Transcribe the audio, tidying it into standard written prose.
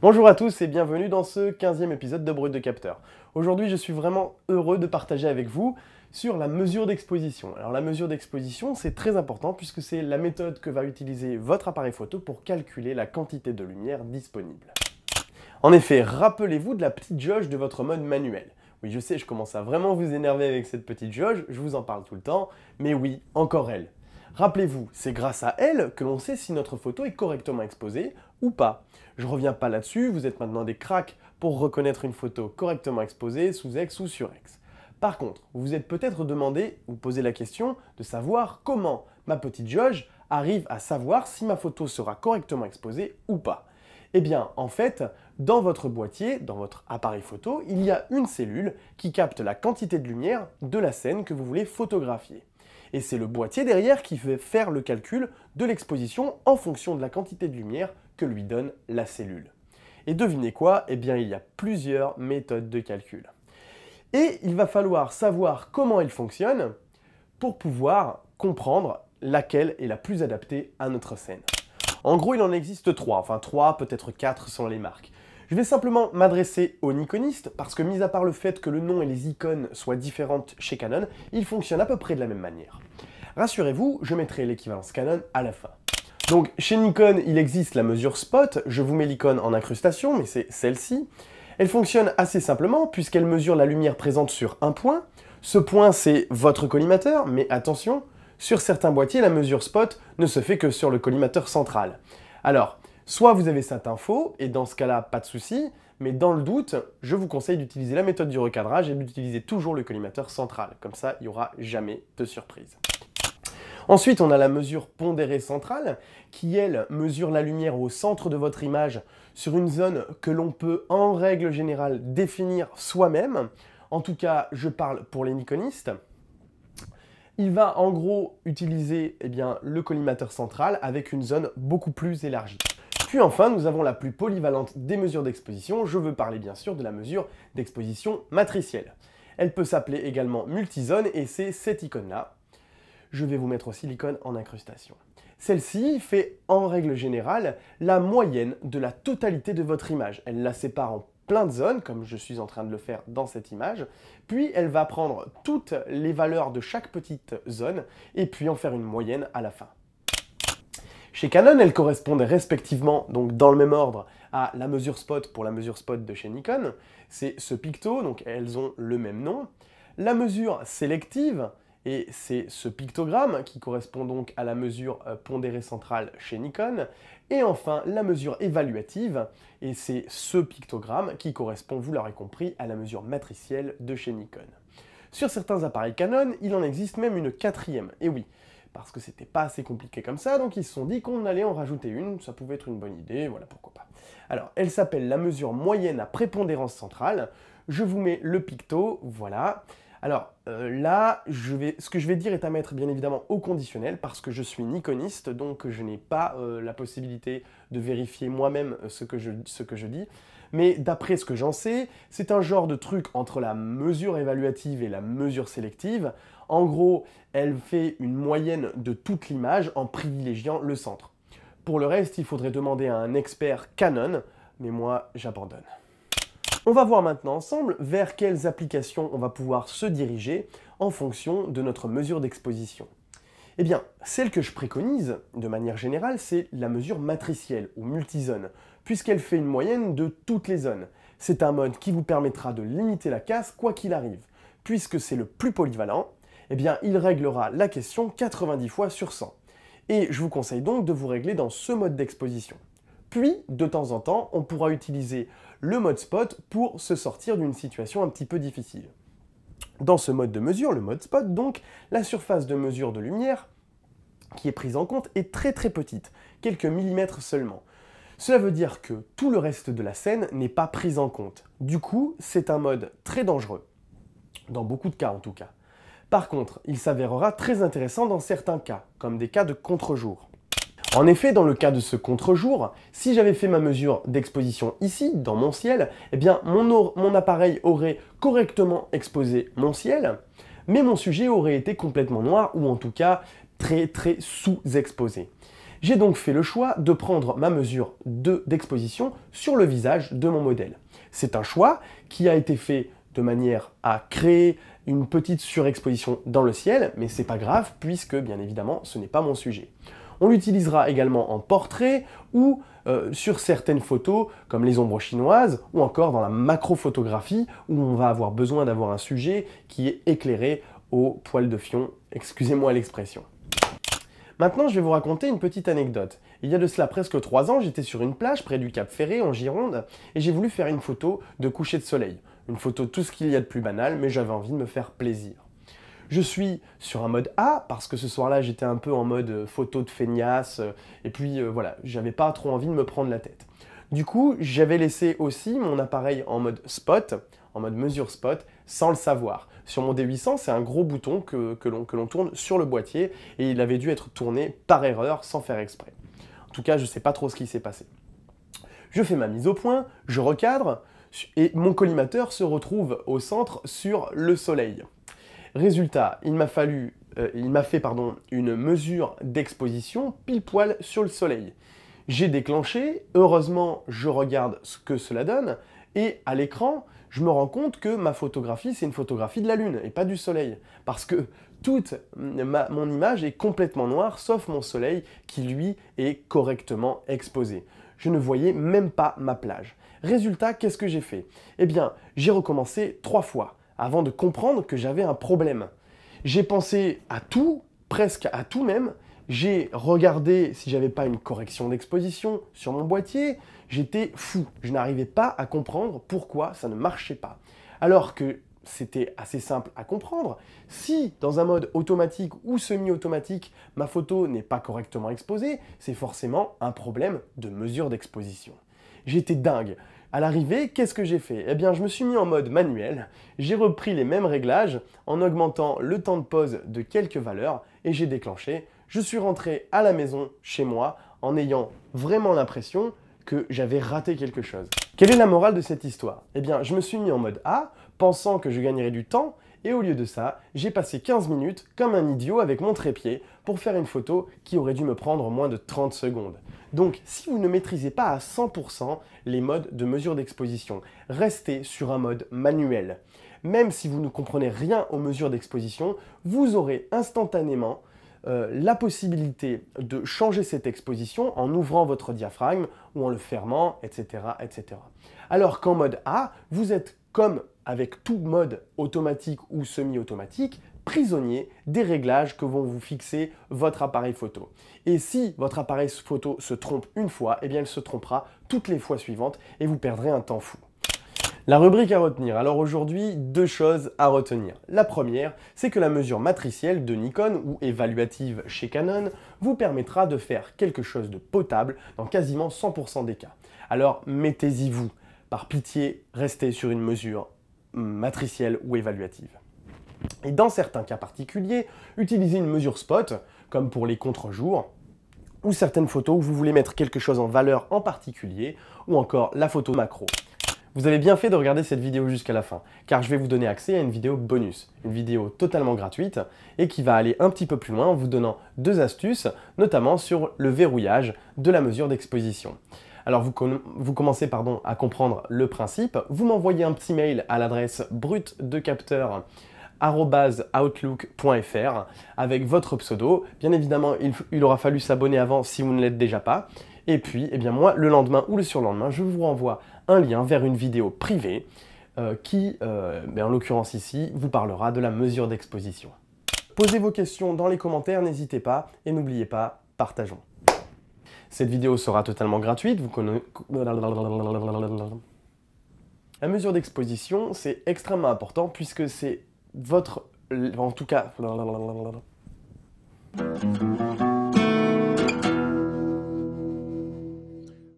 Bonjour à tous et bienvenue dans ce 15e épisode de Brut de Capteur. Aujourd'hui, je suis vraiment heureux de partager avec vous sur la mesure d'exposition. Alors la mesure d'exposition, c'est très important puisque c'est la méthode que va utiliser votre appareil photo pour calculer la quantité de lumière disponible. En effet, rappelez-vous de la petite jauge de votre mode manuel. Oui, je sais, je commence à vraiment vous énerver avec cette petite jauge, je vous en parle tout le temps, mais oui, encore elle. Rappelez-vous, c'est grâce à elle que l'on sait si notre photo est correctement exposée ou pas. Je reviens pas là-dessus, vous êtes maintenant des cracks pour reconnaître une photo correctement exposée sous ex ou sur ex. Par contre, vous vous êtes peut-être demandé ou posé la question de savoir comment ma petite jauge arrive à savoir si ma photo sera correctement exposée ou pas. Eh bien, en fait, dans votre boîtier, dans votre appareil photo, il y a une cellule qui capte la quantité de lumière de la scène que vous voulez photographier. Et c'est le boîtier derrière qui fait faire le calcul de l'exposition en fonction de la quantité de lumière que lui donne la cellule. Et devinez quoi? Eh bien, il y a plusieurs méthodes de calcul. Et il va falloir savoir comment elles fonctionnent pour pouvoir comprendre laquelle est la plus adaptée à notre scène. En gros, il en existe trois, enfin trois, peut-être quatre selon les marques. Je vais simplement m'adresser aux Nikonistes parce que, mis à part le fait que le nom et les icônes soient différentes chez Canon, ils fonctionnent à peu près de la même manière. Rassurez-vous, je mettrai l'équivalence Canon à la fin. Donc, chez Nikon, il existe la mesure spot, je vous mets l'icône en incrustation, mais c'est celle-ci. Elle fonctionne assez simplement puisqu'elle mesure la lumière présente sur un point. Ce point, c'est votre collimateur, mais attention, sur certains boîtiers, la mesure spot ne se fait que sur le collimateur central. Alors, soit vous avez cette info, et dans ce cas-là, pas de souci, mais dans le doute, je vous conseille d'utiliser la méthode du recadrage et d'utiliser toujours le collimateur central. Comme ça, il n'y aura jamais de surprise. Ensuite, on a la mesure pondérée centrale, qui, elle, mesure la lumière au centre de votre image sur une zone que l'on peut, en règle générale, définir soi-même. En tout cas, je parle pour les Nikonistes. Il va en gros utiliser le collimateur central avec une zone beaucoup plus élargie. Puis enfin, nous avons la plus polyvalente des mesures d'exposition. Je veux parler bien sûr de la mesure d'exposition matricielle. Elle peut s'appeler également multizone et c'est cette icône-là. Je vais vous mettre aussi l'icône en incrustation. Celle-ci fait en règle générale la moyenne de la totalité de votre image. Elle la sépare en plein de zones, comme je suis en train de le faire dans cette image, puis elle va prendre toutes les valeurs de chaque petite zone et puis en faire une moyenne à la fin. Chez Canon, elles correspondent respectivement, donc dans le même ordre, à la mesure spot pour la mesure spot de chez Nikon, c'est ce picto, donc elles ont le même nom. La mesure sélective, et c'est ce pictogramme qui correspond donc à la mesure pondérée centrale chez Nikon. Et enfin, la mesure évaluative, et c'est ce pictogramme qui correspond, vous l'aurez compris, à la mesure matricielle de chez Nikon. Sur certains appareils Canon, il en existe même une quatrième, et oui, parce que c'était pas assez compliqué comme ça, donc ils se sont dit qu'on allait en rajouter une, ça pouvait être une bonne idée, voilà pourquoi pas. Alors, elle s'appelle la mesure moyenne à prépondérance centrale, je vous mets le picto, voilà. Alors là, ce que je vais dire est à mettre bien évidemment au conditionnel parce que je suis nikoniste, donc je n'ai pas la possibilité de vérifier moi-même ce que je dis. Mais d'après ce que j'en sais, c'est un genre de truc entre la mesure évaluative et la mesure sélective. En gros, elle fait une moyenne de toute l'image en privilégiant le centre. Pour le reste, il faudrait demander à un expert Canon, mais moi, j'abandonne. On va voir maintenant ensemble vers quelles applications on va pouvoir se diriger en fonction de notre mesure d'exposition. Eh bien, celle que je préconise, de manière générale, c'est la mesure matricielle ou multizone, puisqu'elle fait une moyenne de toutes les zones. C'est un mode qui vous permettra de limiter la casse quoi qu'il arrive. Puisque c'est le plus polyvalent, eh bien, il réglera la question 90 fois sur 100. Et je vous conseille donc de vous régler dans ce mode d'exposition. Puis, de temps en temps, on pourra utiliser le mode spot pour se sortir d'une situation un petit peu difficile. Dans ce mode de mesure, le mode spot, donc, la surface de mesure de lumière qui est prise en compte est très très petite, quelques millimètres seulement. Cela veut dire que tout le reste de la scène n'est pas pris en compte. Du coup, c'est un mode très dangereux, dans beaucoup de cas en tout cas. Par contre, il s'avérera très intéressant dans certains cas, comme des cas de contre-jour. En effet, dans le cas de ce contre-jour, si j'avais fait ma mesure d'exposition ici, dans mon ciel, eh bien mon appareil aurait correctement exposé mon ciel, mais mon sujet aurait été complètement noir, ou en tout cas très très sous-exposé. J'ai donc fait le choix de prendre ma mesure d'exposition sur le visage de mon modèle. C'est un choix qui a été fait de manière à créer une petite surexposition dans le ciel, mais c'est pas grave puisque bien évidemment ce n'est pas mon sujet. On l'utilisera également en portrait ou sur certaines photos comme les ombres chinoises ou encore dans la macrophotographie où on va avoir besoin d'avoir un sujet qui est éclairé au poil de fion, excusez-moi l'expression. Maintenant, je vais vous raconter une petite anecdote. Il y a de cela presque 3 ans, j'étais sur une plage près du Cap Ferré en Gironde et j'ai voulu faire une photo de coucher de soleil. Une photo tout ce qu'il y a de plus banal, mais j'avais envie de me faire plaisir. Je suis sur un mode A parce que ce soir-là, j'étais un peu en mode photo de feignasse et puis voilà, j'avais pas trop envie de me prendre la tête. Du coup, j'avais laissé aussi mon appareil en mode spot, en mode mesure spot, sans le savoir. Sur mon D800, c'est un gros bouton que l'on tourne sur le boîtier et il avait dû être tourné par erreur sans faire exprès. En tout cas, je ne sais pas trop ce qui s'est passé. Je fais ma mise au point, je recadre et mon collimateur se retrouve au centre sur le soleil. Résultat, il m'a fait une mesure d'exposition pile poil sur le soleil. J'ai déclenché, heureusement je regarde ce que cela donne, et à l'écran, je me rends compte que ma photographie, c'est une photographie de la Lune et pas du soleil. Parce que toute mon image est complètement noire, sauf mon soleil qui, lui, est correctement exposé. Je ne voyais même pas ma plage. Résultat, qu'est-ce que j'ai fait? Eh bien, j'ai recommencé 3 fois avant de comprendre que j'avais un problème. J'ai pensé à tout, presque à tout même. J'ai regardé si j'avais pas une correction d'exposition sur mon boîtier. J'étais fou. Je n'arrivais pas à comprendre pourquoi ça ne marchait pas. Alors que c'était assez simple à comprendre. Si, dans un mode automatique ou semi-automatique, ma photo n'est pas correctement exposée, c'est forcément un problème de mesure d'exposition. J'étais dingue. À l'arrivée, qu'est-ce que j'ai fait? Eh bien, je me suis mis en mode manuel, j'ai repris les mêmes réglages en augmentant le temps de pause de quelques valeurs et j'ai déclenché. Je suis rentré à la maison, chez moi, en ayant vraiment l'impression que j'avais raté quelque chose. Quelle est la morale de cette histoire? Eh bien, je me suis mis en mode A, pensant que je gagnerais du temps, et au lieu de ça, j'ai passé 15 minutes comme un idiot avec mon trépied pour faire une photo qui aurait dû me prendre moins de 30 secondes. Donc, si vous ne maîtrisez pas à 100% les modes de mesure d'exposition, restez sur un mode manuel. Même si vous ne comprenez rien aux mesures d'exposition, vous aurez instantanément la possibilité de changer cette exposition en ouvrant votre diaphragme ou en le fermant, etc. etc. Alors qu'en mode A, vous êtes comme avec tout mode automatique ou semi-automatique, prisonnier des réglages que vont vous fixer votre appareil photo. Et si votre appareil photo se trompe une fois, eh bien il se trompera toutes les fois suivantes et vous perdrez un temps fou. La rubrique à retenir. Alors aujourd'hui, 2 choses à retenir. La première, c'est que la mesure matricielle de Nikon ou évaluative chez Canon vous permettra de faire quelque chose de potable dans quasiment 100% des cas. Alors mettez-y vous. Par pitié, restez sur une mesure matricielle ou évaluative. Et dans certains cas particuliers, utilisez une mesure spot, comme pour les contre-jours, ou certaines photos où vous voulez mettre quelque chose en valeur en particulier, ou encore la photo macro. Vous avez bien fait de regarder cette vidéo jusqu'à la fin, car je vais vous donner accès à une vidéo bonus, une vidéo totalement gratuite et qui va aller un petit peu plus loin en vous donnant 2 astuces, notamment sur le verrouillage de la mesure d'exposition. Alors vous commencez à comprendre le principe, vous m'envoyez un petit mail à l'adresse brutdecapteur@outlook.fr avec votre pseudo. Bien évidemment, il aura fallu s'abonner avant si vous ne l'êtes déjà pas. Et puis, eh bien moi, le lendemain ou le surlendemain, je vous renvoie un lien vers une vidéo privée qui, en l'occurrence ici, vous parlera de la mesure d'exposition. Posez vos questions dans les commentaires, n'hésitez pas, et n'oubliez pas, partageons. Cette vidéo sera totalement gratuite. La mesure d'exposition, c'est extrêmement important puisque c'est votre... En tout cas...